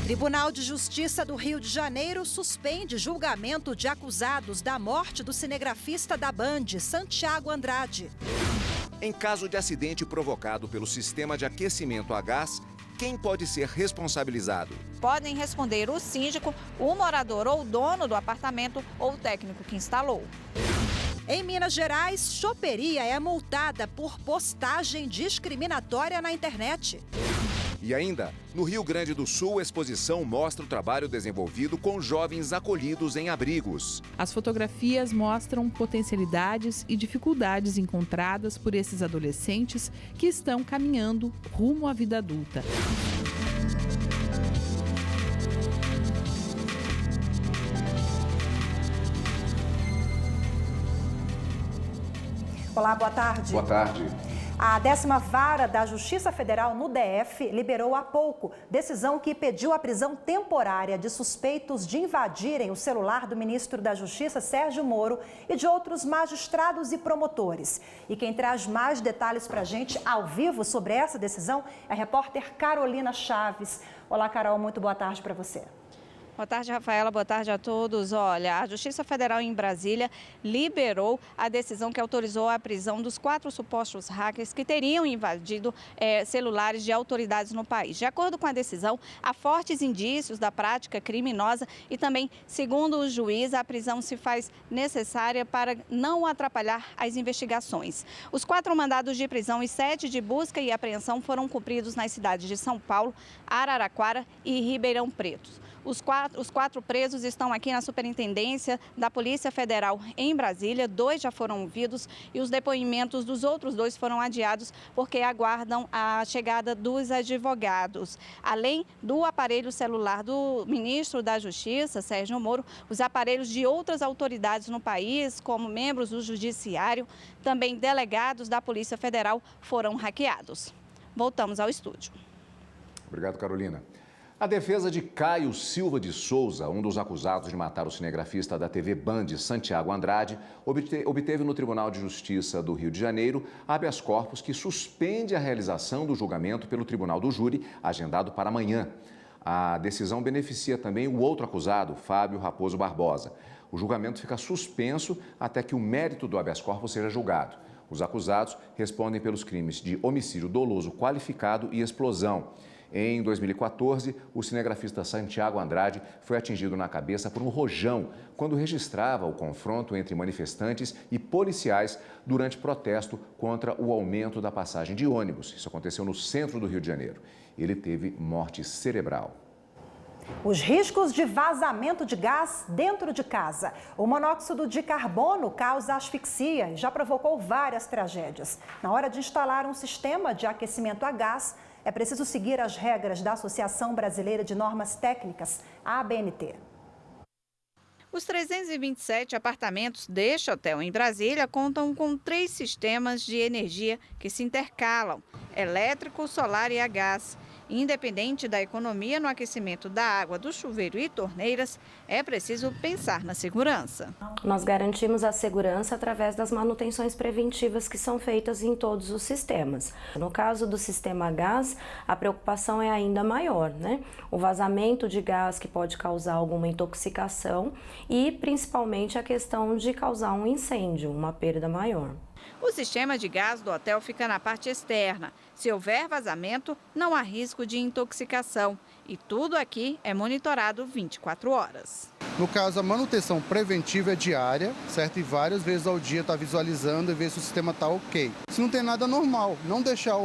Tribunal de Justiça do Rio de Janeiro suspende julgamento de acusados da morte do cinegrafista da Band, Santiago Andrade. Em caso de acidente provocado pelo sistema de aquecimento a gás, quem pode ser responsabilizado? Podem responder o síndico, o morador ou o dono do apartamento ou o técnico que instalou. Em Minas Gerais, choperia é multada por postagem discriminatória na internet. E ainda, no Rio Grande do Sul, a exposição mostra o trabalho desenvolvido com jovens acolhidos em abrigos. As fotografias mostram potencialidades e dificuldades encontradas por esses adolescentes que estão caminhando rumo à vida adulta. Olá, boa tarde. Boa tarde. A 10ª Vara da Justiça Federal no DF liberou há pouco decisão que pediu a prisão temporária de suspeitos de invadirem o celular do ministro da Justiça, Sérgio Moro, e de outros magistrados e promotores. E quem traz mais detalhes para a gente ao vivo sobre essa decisão é a repórter Carolina Chaves. Olá, Carol, muito boa tarde para você. Boa tarde, Rafaela. Boa tarde a todos. Olha, a Justiça Federal em Brasília liberou a decisão que autorizou a prisão dos 4 supostos hackers que teriam invadido celulares de autoridades no país. De acordo com a decisão, há fortes indícios da prática criminosa e também, segundo o juiz, a prisão se faz necessária para não atrapalhar as investigações. Os 4 mandados de prisão e 7 de busca e apreensão foram cumpridos nas cidades de São Paulo, Araraquara e Ribeirão Preto. Os quatro presos estão aqui na Superintendência da Polícia Federal em Brasília. 2 já foram ouvidos e os depoimentos dos outros 2 foram adiados porque aguardam a chegada dos advogados. Além do aparelho celular do ministro da Justiça, Sérgio Moro, os aparelhos de outras autoridades no país, como membros do Judiciário, também delegados da Polícia Federal, foram hackeados. Voltamos ao estúdio. Obrigado, Carolina. A defesa de Caio Silva de Souza, um dos acusados de matar o cinegrafista da TV Band, Santiago Andrade, obteve no Tribunal de Justiça do Rio de Janeiro habeas corpus que suspende a realização do julgamento pelo Tribunal do Júri, agendado para amanhã. A decisão beneficia também o outro acusado, Fábio Raposo Barbosa. O julgamento fica suspenso até que o mérito do habeas corpus seja julgado. Os acusados respondem pelos crimes de homicídio doloso qualificado e explosão. Em 2014, o cinegrafista Santiago Andrade foi atingido na cabeça por um rojão quando registrava o confronto entre manifestantes e policiais durante protesto contra o aumento da passagem de ônibus. Isso aconteceu no centro do Rio de Janeiro. Ele teve morte cerebral. Os riscos de vazamento de gás dentro de casa. O monóxido de carbono causa asfixia e já provocou várias tragédias. Na hora de instalar um sistema de aquecimento a gás, é preciso seguir as regras da Associação Brasileira de Normas Técnicas, a ABNT. Os 327 apartamentos deste hotel em Brasília contam com 3 sistemas de energia que se intercalam: elétrico, solar e a gás. Independente da economia no aquecimento da água do chuveiro e torneiras, é preciso pensar na segurança. Nós garantimos a segurança através das manutenções preventivas que são feitas em todos os sistemas. No caso do sistema a gás, a preocupação é ainda maior, né? O vazamento de gás que pode causar alguma intoxicação e principalmente a questão de causar um incêndio, uma perda maior. O sistema de gás do hotel fica na parte externa. Se houver vazamento, não há risco de intoxicação. E tudo aqui é monitorado 24 horas. No caso, a manutenção preventiva é diária, certo? E várias vezes ao dia está visualizando e ver se o sistema está ok. Se não tem nada normal, não deixar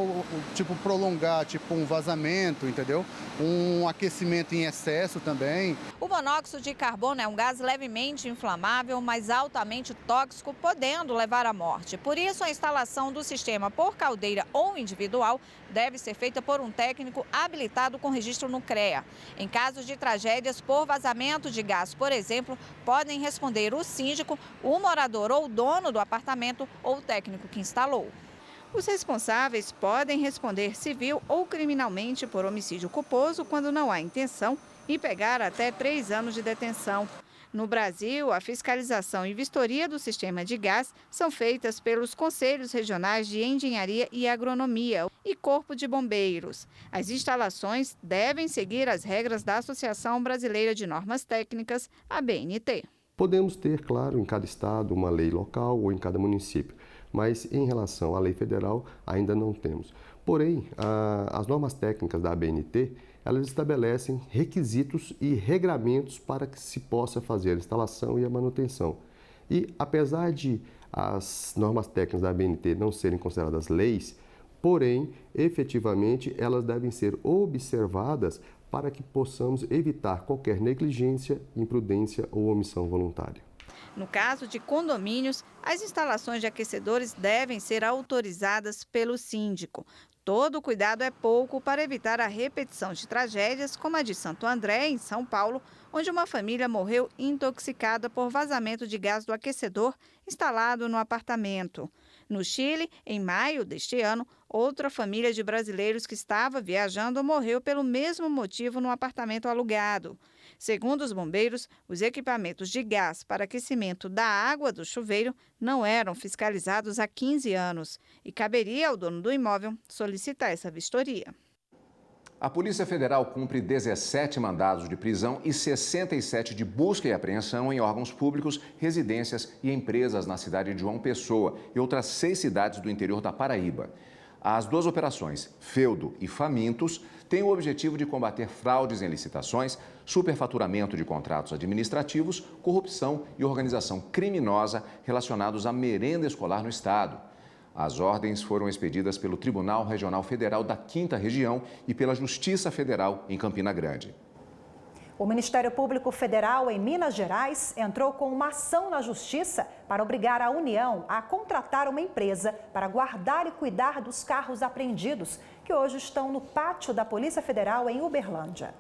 prolongar, um vazamento, entendeu? Um aquecimento em excesso também. O monóxido de carbono é um gás levemente inflamável, mas altamente tóxico, podendo levar à morte. Por isso, a instalação do sistema por caldeira ou individual deve ser feita por um técnico habilitado com registro no CREA. Em casos de tragédias por vazamento de gás, por exemplo, podem responder o síndico, o morador ou o dono do apartamento ou o técnico que instalou. Os responsáveis podem responder civil ou criminalmente por homicídio culposo quando não há intenção e pegar até 3 anos de detenção. No Brasil, a fiscalização e vistoria do sistema de gás são feitas pelos Conselhos Regionais de Engenharia e Agronomia e Corpo de Bombeiros. As instalações devem seguir as regras da Associação Brasileira de Normas Técnicas, a BNT. Podemos ter, claro, em cada estado uma lei local ou em cada município, mas em relação à lei federal ainda não temos. Porém, as normas técnicas da ABNT, elas estabelecem requisitos e regramentos para que se possa fazer a instalação e a manutenção. E apesar de as normas técnicas da ABNT não serem consideradas leis, porém, efetivamente, elas devem ser observadas para que possamos evitar qualquer negligência, imprudência ou omissão voluntária. No caso de condomínios, as instalações de aquecedores devem ser autorizadas pelo síndico. Todo cuidado é pouco para evitar a repetição de tragédias como a de Santo André, em São Paulo, onde uma família morreu intoxicada por vazamento de gás do aquecedor instalado no apartamento. No Chile, em maio deste ano, outra família de brasileiros que estava viajando morreu pelo mesmo motivo no apartamento alugado. Segundo os bombeiros, os equipamentos de gás para aquecimento da água do chuveiro não eram fiscalizados há 15 anos e caberia ao dono do imóvel solicitar essa vistoria. A Polícia Federal cumpre 17 mandados de prisão e 67 de busca e apreensão em órgãos públicos, residências e empresas na cidade de João Pessoa e outras 6 cidades do interior da Paraíba. As 2 operações, Feudo e Famintos, têm o objetivo de combater fraudes em licitações, superfaturamento de contratos administrativos, corrupção e organização criminosa relacionados à merenda escolar no estado. As ordens foram expedidas pelo Tribunal Regional Federal da 5ª Região e pela Justiça Federal em Campina Grande. O Ministério Público Federal em Minas Gerais entrou com uma ação na Justiça para obrigar a União a contratar uma empresa para guardar e cuidar dos carros apreendidos, que hoje estão no pátio da Polícia Federal em Uberlândia.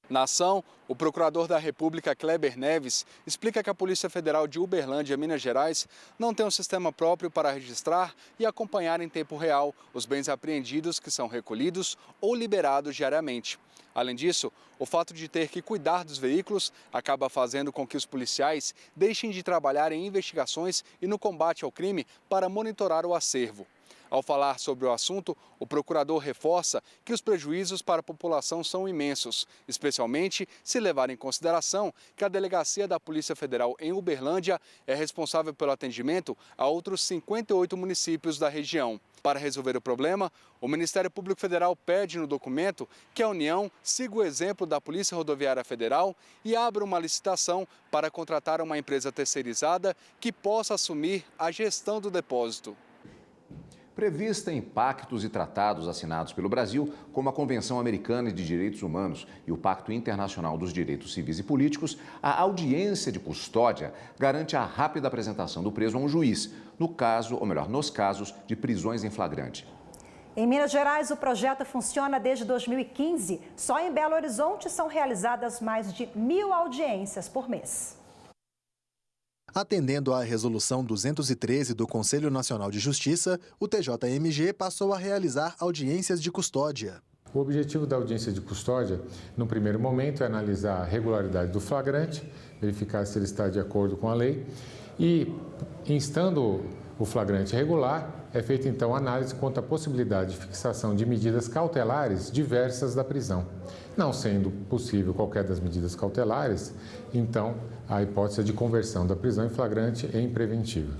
Na ação, o procurador da República, Kleber Neves, explica que a Polícia Federal de Uberlândia, Minas Gerais, não tem um sistema próprio para registrar e acompanhar em tempo real os bens apreendidos que são recolhidos ou liberados diariamente. Além disso, o fato de ter que cuidar dos veículos acaba fazendo com que os policiais deixem de trabalhar em investigações e no combate ao crime para monitorar o acervo. Ao falar sobre o assunto, o procurador reforça que os prejuízos para a população são imensos, especialmente se levar em consideração que a delegacia da Polícia Federal em Uberlândia é responsável pelo atendimento a outros 58 municípios da região. Para resolver o problema, o Ministério Público Federal pede no documento que a União siga o exemplo da Polícia Rodoviária Federal e abra uma licitação para contratar uma empresa terceirizada que possa assumir a gestão do depósito. Prevista em pactos e tratados assinados pelo Brasil, como a Convenção Americana de Direitos Humanos e o Pacto Internacional dos Direitos Civis e Políticos, a audiência de custódia garante a rápida apresentação do preso a um juiz, no caso, ou melhor, nos casos de prisões em flagrante. Em Minas Gerais, o projeto funciona desde 2015. Só em Belo Horizonte são realizadas mais de 1.000 audiências por mês. Atendendo à Resolução 213 do Conselho Nacional de Justiça, o TJMG passou a realizar audiências de custódia. O objetivo da audiência de custódia, no primeiro momento, é analisar a regularidade do flagrante, verificar se ele está de acordo com a lei e, instando o flagrante regular, é feita então análise quanto à possibilidade de fixação de medidas cautelares diversas da prisão. Não sendo possível qualquer das medidas cautelares, então a hipótese de conversão da prisão em flagrante em preventiva.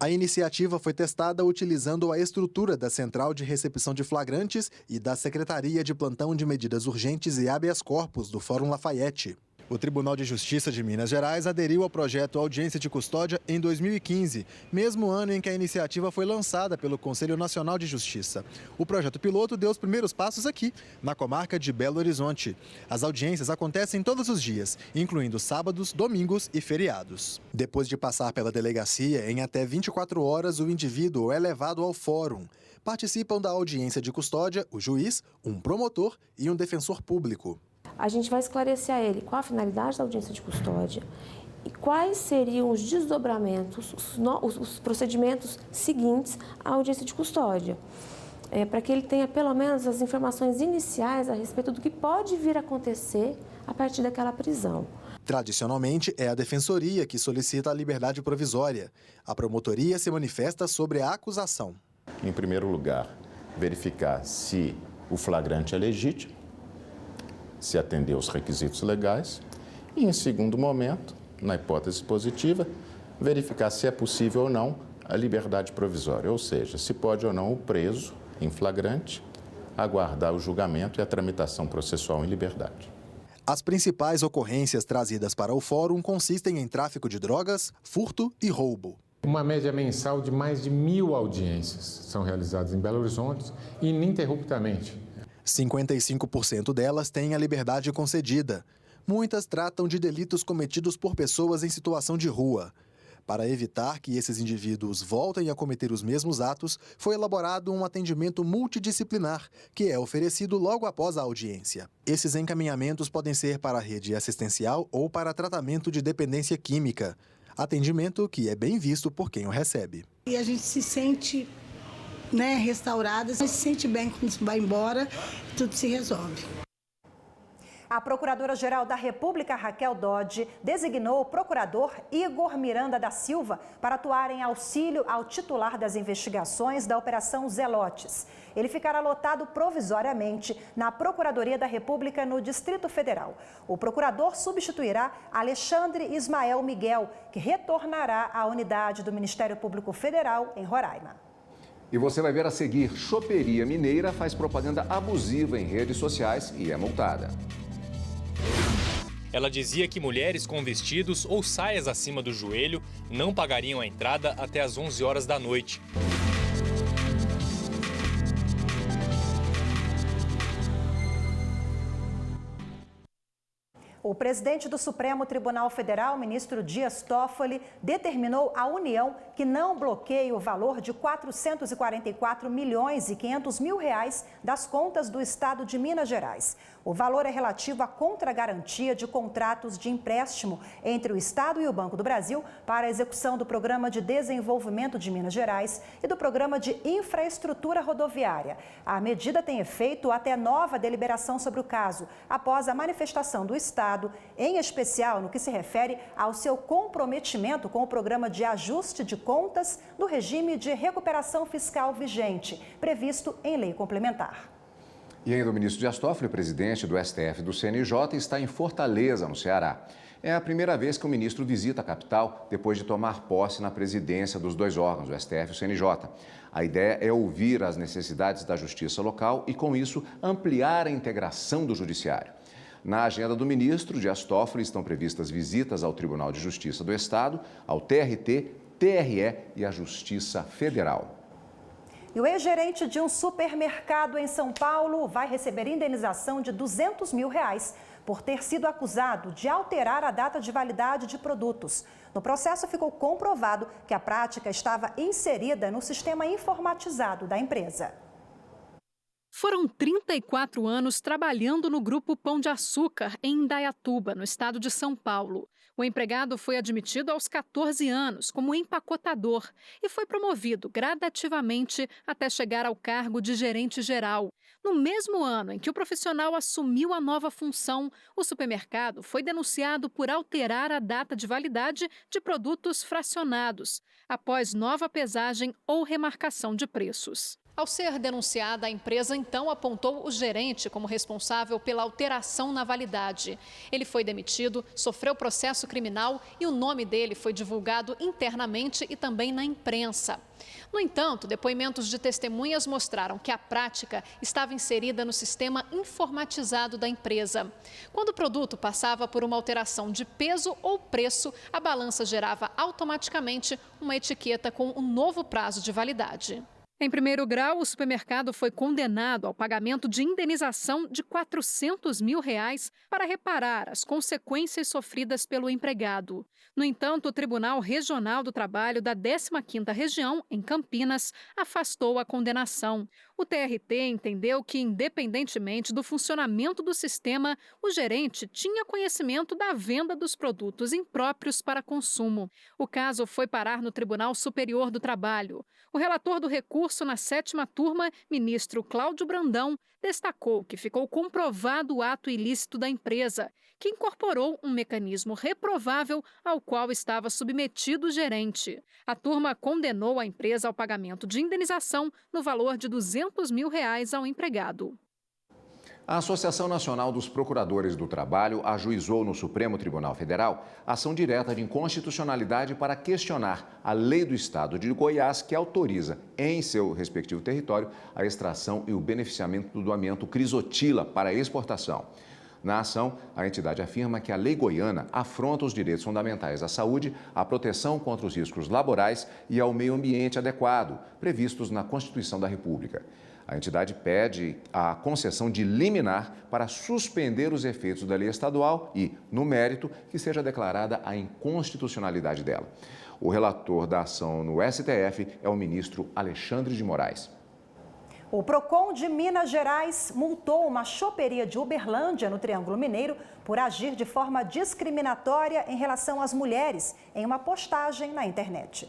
A iniciativa foi testada utilizando a estrutura da Central de Recepção de Flagrantes e da Secretaria de Plantão de Medidas Urgentes e Habeas Corpus do Fórum Lafayette. O Tribunal de Justiça de Minas Gerais aderiu ao projeto Audiência de Custódia em 2015, mesmo ano em que a iniciativa foi lançada pelo Conselho Nacional de Justiça. O projeto piloto deu os primeiros passos aqui, na comarca de Belo Horizonte. As audiências acontecem todos os dias, incluindo sábados, domingos e feriados. Depois de passar pela delegacia, em até 24 horas, o indivíduo é levado ao fórum. Participam da audiência de custódia o juiz, um promotor e um defensor público. A gente vai esclarecer a ele qual a finalidade da audiência de custódia e quais seriam os desdobramentos, os procedimentos seguintes à audiência de custódia, para que ele tenha pelo menos as informações iniciais a respeito do que pode vir a acontecer a partir daquela prisão. Tradicionalmente, é a Defensoria que solicita a liberdade provisória. A promotoria se manifesta sobre a acusação. Em primeiro lugar, verificar se o flagrante é legítimo, se atendeu aos requisitos legais. E, em segundo momento, na hipótese positiva, verificar se é possível ou não a liberdade provisória, ou seja, se pode ou não o preso em flagrante aguardar o julgamento e a tramitação processual em liberdade. As principais ocorrências trazidas para o fórum consistem em tráfico de drogas, furto e roubo. Uma média mensal de mais de 1.000 audiências são realizadas em Belo Horizonte ininterruptamente. 55% delas têm a liberdade concedida. Muitas tratam de delitos cometidos por pessoas em situação de rua. Para evitar que esses indivíduos voltem a cometer os mesmos atos, foi elaborado um atendimento multidisciplinar, que é oferecido logo após a audiência. Esses encaminhamentos podem ser para a rede assistencial ou para tratamento de dependência química. Atendimento que é bem visto por quem o recebe. E a gente se sente, restaurada, se sente bem quando vai embora, tudo se resolve. A Procuradora-Geral da República, Raquel Dodge, designou o procurador Igor Miranda da Silva para atuar em auxílio ao titular das investigações da Operação Zelotes. Ele ficará lotado provisoriamente na Procuradoria da República no Distrito Federal. O procurador substituirá Alexandre Ismael Miguel, que retornará à unidade do Ministério Público Federal em Roraima. E você vai ver a seguir: choperia mineira faz propaganda abusiva em redes sociais e é multada. Ela dizia que mulheres com vestidos ou saias acima do joelho não pagariam a entrada até às 11 horas da noite. O presidente do Supremo Tribunal Federal, ministro Dias Toffoli, determinou à União que não bloqueie o valor de 444 milhões e 500 mil reais das contas do Estado de Minas Gerais. O valor é relativo à contragarantia de contratos de empréstimo entre o Estado e o Banco do Brasil para a execução do Programa de Desenvolvimento de Minas Gerais e do Programa de Infraestrutura Rodoviária. A medida tem efeito até nova deliberação sobre o caso, após a manifestação do Estado, em especial no que se refere ao seu comprometimento com o Programa de Ajuste de Contas do regime de recuperação fiscal vigente, previsto em lei complementar. E ainda o ministro Dias Toffoli, presidente do STF e do CNJ, está em Fortaleza, no Ceará. É a primeira vez que o ministro visita a capital depois de tomar posse na presidência dos dois órgãos, o STF e o CNJ. A ideia é ouvir as necessidades da justiça local e, com isso, ampliar a integração do judiciário. Na agenda do ministro Dias Toffoli estão previstas visitas ao Tribunal de Justiça do Estado, ao TRT, TRE e à Justiça Federal. E o ex-gerente de um supermercado em São Paulo vai receber indenização de R$200 mil por ter sido acusado de alterar a data de validade de produtos. No processo, ficou comprovado que a prática estava inserida no sistema informatizado da empresa. Foram 34 anos trabalhando no Grupo Pão de Açúcar, em Indaiatuba, no estado de São Paulo. O empregado foi admitido aos 14 anos como empacotador e foi promovido gradativamente até chegar ao cargo de gerente geral. No mesmo ano em que o profissional assumiu a nova função, o supermercado foi denunciado por alterar a data de validade de produtos fracionados, após nova pesagem ou remarcação de preços. Ao ser denunciada, a empresa então apontou o gerente como responsável pela alteração na validade. Ele foi demitido, sofreu processo criminal e o nome dele foi divulgado internamente e também na imprensa. No entanto, depoimentos de testemunhas mostraram que a prática estava inserida no sistema informatizado da empresa. Quando o produto passava por uma alteração de peso ou preço, a balança gerava automaticamente uma etiqueta com um novo prazo de validade. Em primeiro grau, o supermercado foi condenado ao pagamento de indenização de R$400 mil para reparar as consequências sofridas pelo empregado. No entanto, o Tribunal Regional do Trabalho da 15ª Região, em Campinas, afastou a condenação. O TRT entendeu que, independentemente do funcionamento do sistema, o gerente tinha conhecimento da venda dos produtos impróprios para consumo. O caso foi parar no Tribunal Superior do Trabalho. O relator do recurso curso na 7ª turma, ministro Cláudio Brandão destacou que ficou comprovado o ato ilícito da empresa, que incorporou um mecanismo reprovável ao qual estava submetido o gerente. A turma condenou a empresa ao pagamento de indenização no valor de R$200 mil ao empregado. A Associação Nacional dos Procuradores do Trabalho ajuizou no Supremo Tribunal Federal ação direta de inconstitucionalidade para questionar a lei do Estado de Goiás que autoriza, em seu respectivo território, a extração e o beneficiamento do amianto crisotila para exportação. Na ação, a entidade afirma que a lei goiana afronta os direitos fundamentais à saúde, à proteção contra os riscos laborais e ao meio ambiente adequado, previstos na Constituição da República. A entidade pede a concessão de liminar para suspender os efeitos da lei estadual e, no mérito, que seja declarada a inconstitucionalidade dela. O relator da ação no STF é o ministro Alexandre de Moraes. O PROCON de Minas Gerais multou uma choperia de Uberlândia, no Triângulo Mineiro, por agir de forma discriminatória em relação às mulheres, em uma postagem na internet.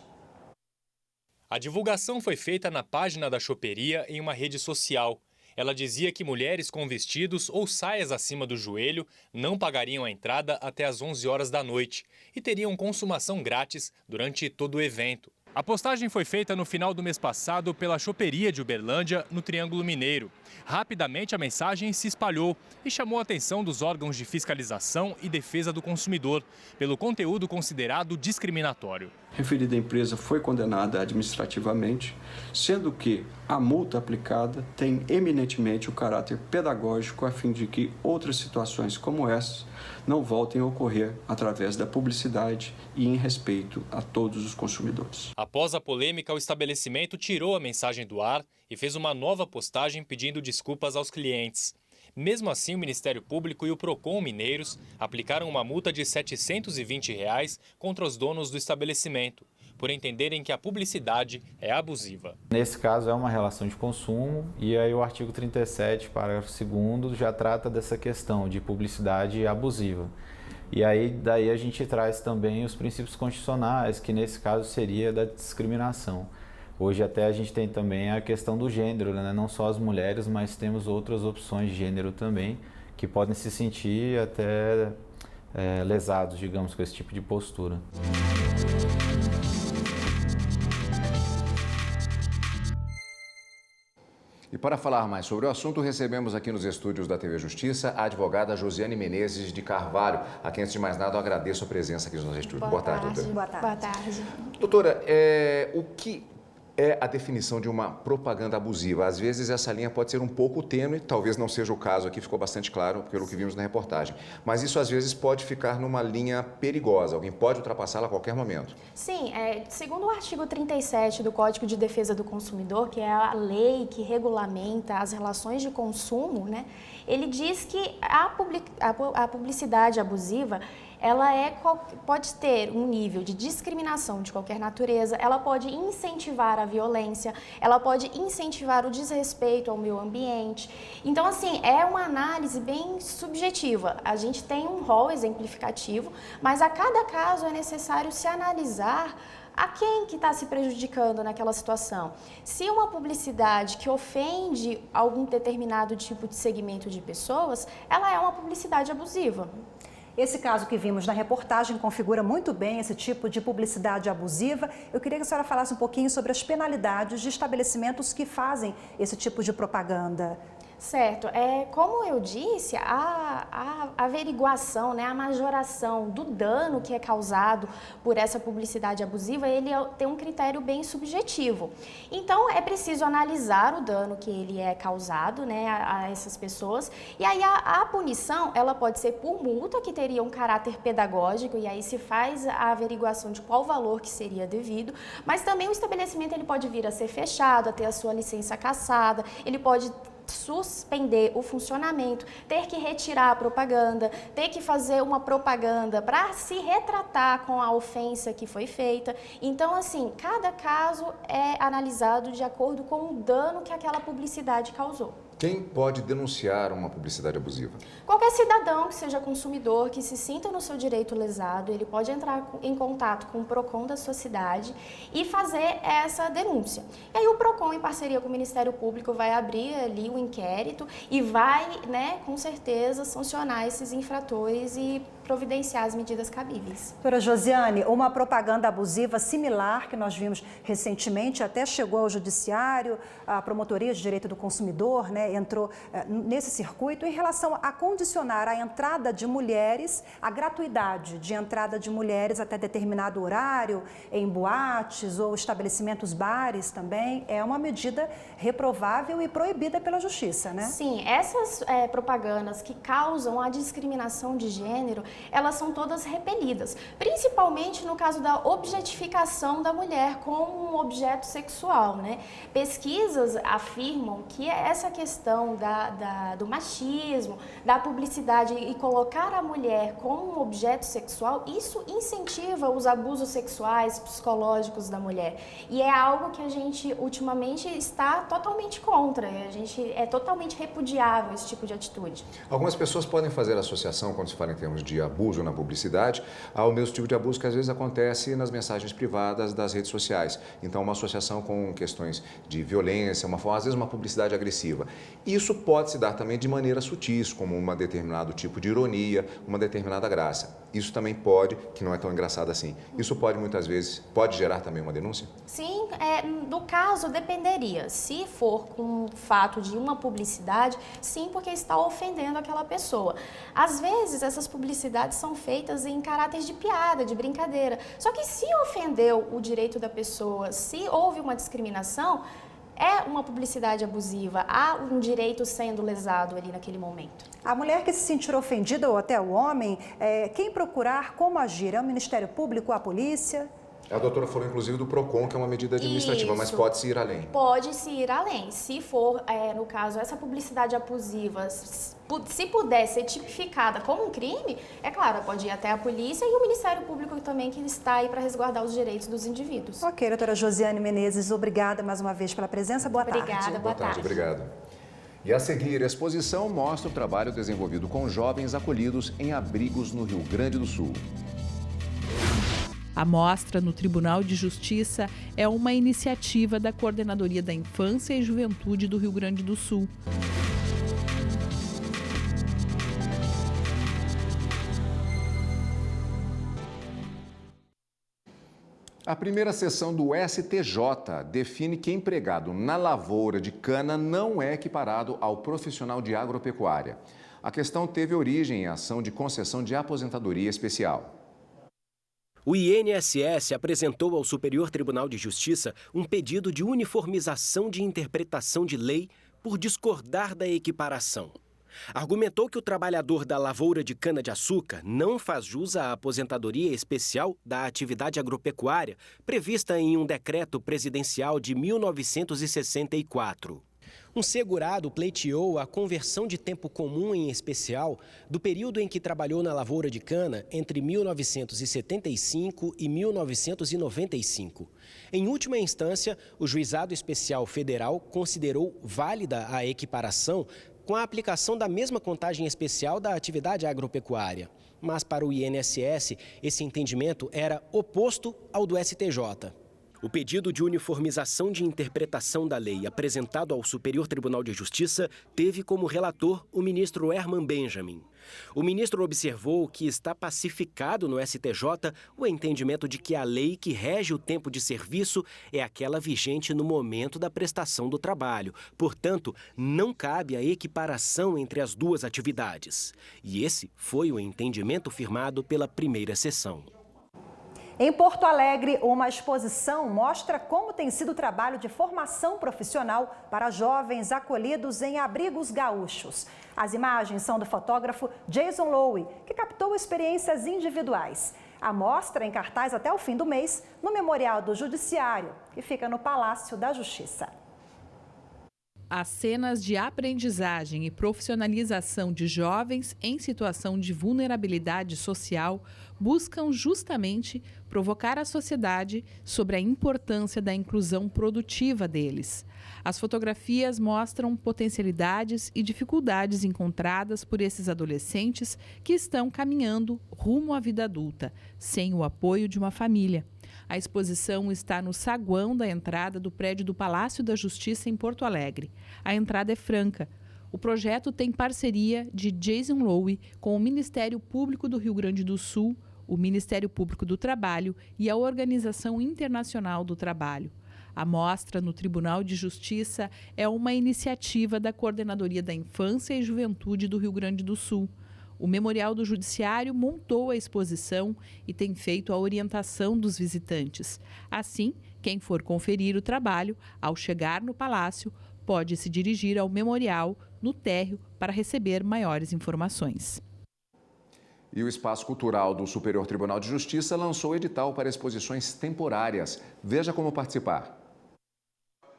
A divulgação foi feita na página da choperia em uma rede social. Ela dizia que mulheres com vestidos ou saias acima do joelho não pagariam a entrada até às 11 horas da noite e teriam consumação grátis durante todo o evento. A postagem foi feita no final do mês passado pela choperia de Uberlândia, no Triângulo Mineiro. Rapidamente a mensagem se espalhou e chamou a atenção dos órgãos de fiscalização e defesa do consumidor, pelo conteúdo considerado discriminatório. A referida empresa foi condenada administrativamente, sendo que a multa aplicada tem eminentemente o caráter pedagógico a fim de que outras situações como essas não voltem a ocorrer através da publicidade e em respeito a todos os consumidores. Após a polêmica, o estabelecimento tirou a mensagem do ar e fez uma nova postagem pedindo desculpas aos clientes. Mesmo assim, o Ministério Público e o PROCON Mineiros aplicaram uma multa de R$ 720 contra os donos do estabelecimento, por entenderem que a publicidade é abusiva. Nesse caso é uma relação de consumo e aí o artigo 37, parágrafo 2º, já trata dessa questão de publicidade abusiva. E aí daí a gente traz também os princípios constitucionais, que nesse caso seria da discriminação. Hoje até a gente tem também a questão do gênero, né? Não só as mulheres, mas temos outras opções de gênero também, que podem se sentir até lesados, digamos, com esse tipo de postura. E para falar mais sobre o assunto, recebemos aqui nos estúdios da TV Justiça a advogada Josiane Menezes de Carvalho, a quem, antes de mais nada, eu agradeço a presença aqui nos nossos estúdios. Boa tarde, doutora. Boa tarde. Boa tarde. Doutora, o que é a definição de uma propaganda abusiva? Às vezes essa linha pode ser um pouco tênue, talvez não seja o caso aqui, ficou bastante claro pelo que vimos na reportagem. Mas isso às vezes pode ficar numa linha perigosa, alguém pode ultrapassá-la a qualquer momento. Sim, segundo o artigo 37 do Código de Defesa do Consumidor, que é a lei que regulamenta as relações de consumo, né, ele diz que a publicidade abusiva ela pode ter um nível de discriminação de qualquer natureza, ela pode incentivar a violência, ela pode incentivar o desrespeito ao meio ambiente. Então, assim, é uma análise bem subjetiva. A gente tem um rol exemplificativo, mas a cada caso é necessário se analisar a quem que está se prejudicando naquela situação. Se uma publicidade que ofende algum determinado tipo de segmento de pessoas, ela é uma publicidade abusiva. Esse caso que vimos na reportagem configura muito bem esse tipo de publicidade abusiva. Eu queria que a senhora falasse um pouquinho sobre as penalidades de estabelecimentos que fazem esse tipo de propaganda. Certo. Como eu disse, a averiguação, né, a majoração do dano que é causado por essa publicidade abusiva, ele tem um critério bem subjetivo. Então, é preciso analisar o dano que ele é causado, né, a essas pessoas. E aí, a punição, ela pode ser por multa, que teria um caráter pedagógico, e aí se faz a averiguação de qual valor que seria devido. Mas também o estabelecimento ele pode vir a ser fechado, a ter a sua licença cassada, ele pode suspender o funcionamento, ter que retirar a propaganda, ter que fazer uma propaganda para se retratar com a ofensa que foi feita. Então, assim, cada caso é analisado de acordo com o dano que aquela publicidade causou. Quem pode denunciar uma publicidade abusiva? Qualquer cidadão que seja consumidor, que se sinta no seu direito lesado, ele pode entrar em contato com o PROCON da sua cidade e fazer essa denúncia. E aí o PROCON, em parceria com o Ministério Público, vai abrir ali o inquérito e vai, com certeza, sancionar esses infratores e providenciar as medidas cabíveis. Doutora Josiane, uma propaganda abusiva similar que nós vimos recentemente até chegou ao Judiciário, a Promotoria de Direito do Consumidor, entrou nesse circuito em relação a condicionar a entrada de mulheres, a gratuidade de entrada de mulheres até determinado horário, em boates ou estabelecimentos bares também, é uma medida reprovável e proibida pela Justiça, né? Sim, essas propagandas que causam a discriminação de gênero, elas são todas repelidas, principalmente no caso da objetificação da mulher como um objeto sexual, Pesquisas afirmam que essa questão do machismo, da publicidade e colocar a mulher como um objeto sexual, isso incentiva os abusos sexuais, psicológicos da mulher. E é algo que a gente ultimamente está totalmente contra, a gente é totalmente repudiável esse tipo de atitude. Algumas pessoas podem fazer associação, quando se fala em termos de abuso na publicidade, ao mesmo tipo de abuso que às vezes acontece nas mensagens privadas das redes sociais. Então, uma associação com questões de violência, às vezes uma publicidade agressiva. Isso pode se dar também de maneira sutis, como um determinado tipo de ironia, uma determinada graça. Isso também pode, que não é tão engraçado assim, isso pode muitas vezes, pode gerar também uma denúncia? Sim, no caso dependeria. Se for com o fato de uma publicidade, sim, porque está ofendendo aquela pessoa. Às vezes essas publicidades são feitas em caráter de piada, de brincadeira. Só que se ofendeu o direito da pessoa, se houve uma discriminação, é uma publicidade abusiva, há um direito sendo lesado ali naquele momento. A mulher que se sentir ofendida ou até o homem, quem procurar, como agir? É o Ministério Público, a polícia? A doutora falou, inclusive, do PROCON, que é uma medida administrativa, mas pode-se ir além. Pode-se ir além. Se for, no caso, essa publicidade abusiva, se puder ser tipificada como um crime, é claro, pode ir até a polícia e o Ministério Público também, que está aí para resguardar os direitos dos indivíduos. Ok, doutora Josiane Menezes, obrigada mais uma vez pela presença. Boa tarde. Obrigada, boa tarde. Obrigado. E a seguir, a exposição mostra o trabalho desenvolvido com jovens acolhidos em abrigos no Rio Grande do Sul. A mostra no Tribunal de Justiça é uma iniciativa da Coordenadoria da Infância e Juventude do Rio Grande do Sul. A primeira sessão do STJ define que empregado na lavoura de cana não é equiparado ao profissional de agropecuária. A questão teve origem em ação de concessão de aposentadoria especial. O INSS apresentou ao Superior Tribunal de Justiça um pedido de uniformização de interpretação de lei por discordar da equiparação. Argumentou que o trabalhador da lavoura de cana-de-açúcar não faz jus à aposentadoria especial da atividade agropecuária prevista em um decreto presidencial de 1964. Um segurado pleiteou a conversão de tempo comum em especial do período em que trabalhou na lavoura de cana entre 1975 e 1995. Em última instância, o Juizado Especial Federal considerou válida a equiparação com a aplicação da mesma contagem especial da atividade agropecuária. Mas para o INSS, esse entendimento era oposto ao do STJ. O pedido de uniformização de interpretação da lei apresentado ao Superior Tribunal de Justiça teve como relator o ministro Herman Benjamin. O ministro observou que está pacificado no STJ o entendimento de que a lei que rege o tempo de serviço é aquela vigente no momento da prestação do trabalho. Portanto, não cabe a equiparação entre as duas atividades. E esse foi o entendimento firmado pela primeira sessão. Em Porto Alegre, uma exposição mostra como tem sido o trabalho de formação profissional para jovens acolhidos em abrigos gaúchos. As imagens são do fotógrafo Jason Lowe, que captou experiências individuais. A mostra em cartaz até o fim do mês no Memorial do Judiciário, que fica no Palácio da Justiça. As cenas de aprendizagem e profissionalização de jovens em situação de vulnerabilidade social buscam justamente provocar a sociedade sobre a importância da inclusão produtiva deles. As fotografias mostram potencialidades e dificuldades encontradas por esses adolescentes que estão caminhando rumo à vida adulta, sem o apoio de uma família. A exposição está no saguão da entrada do prédio do Palácio da Justiça em Porto Alegre. A entrada é franca. O projeto tem parceria de Jason Lowe com o Ministério Público do Rio Grande do Sul, o Ministério Público do Trabalho e a Organização Internacional do Trabalho. A mostra no Tribunal de Justiça é uma iniciativa da Coordenadoria da Infância e Juventude do Rio Grande do Sul. O Memorial do Judiciário montou a exposição e tem feito a orientação dos visitantes. Assim, quem for conferir o trabalho, ao chegar no Palácio, pode se dirigir ao memorial no térreo para receber maiores informações. E o Espaço Cultural do Superior Tribunal de Justiça lançou edital para exposições temporárias. Veja como participar.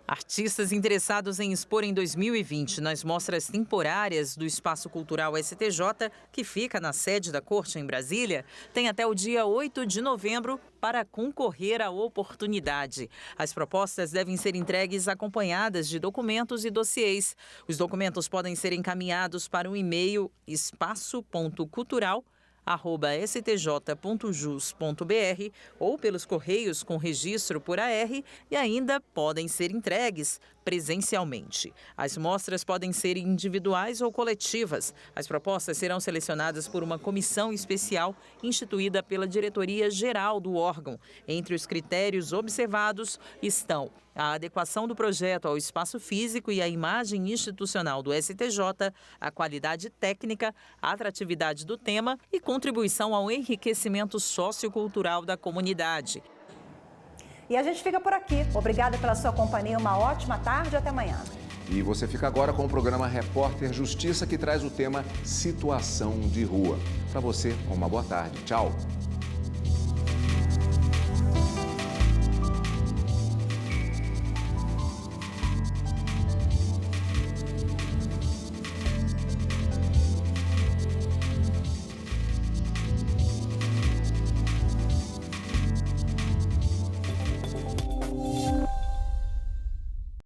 Artistas interessados em expor em 2020 nas mostras temporárias do Espaço Cultural STJ, que fica na sede da Corte em Brasília, têm até o dia 8 de novembro para concorrer à oportunidade. As propostas devem ser entregues acompanhadas de documentos e dossiês. Os documentos podem ser encaminhados para o e-mail espaço.cultural@stj.jus.br ou pelos correios com registro por AR e ainda podem ser entregues presencialmente. As mostras podem ser individuais ou coletivas. As propostas serão selecionadas por uma comissão especial instituída pela diretoria-geral do órgão. Entre os critérios observados estão a adequação do projeto ao espaço físico e à imagem institucional do STJ, a qualidade técnica, a atratividade do tema e contribuição ao enriquecimento sociocultural da comunidade. E a gente fica por aqui. Obrigada pela sua companhia, uma ótima tarde e até amanhã. E você fica agora com o programa Repórter Justiça, que traz o tema Situação de Rua. Para você, uma boa tarde. Tchau.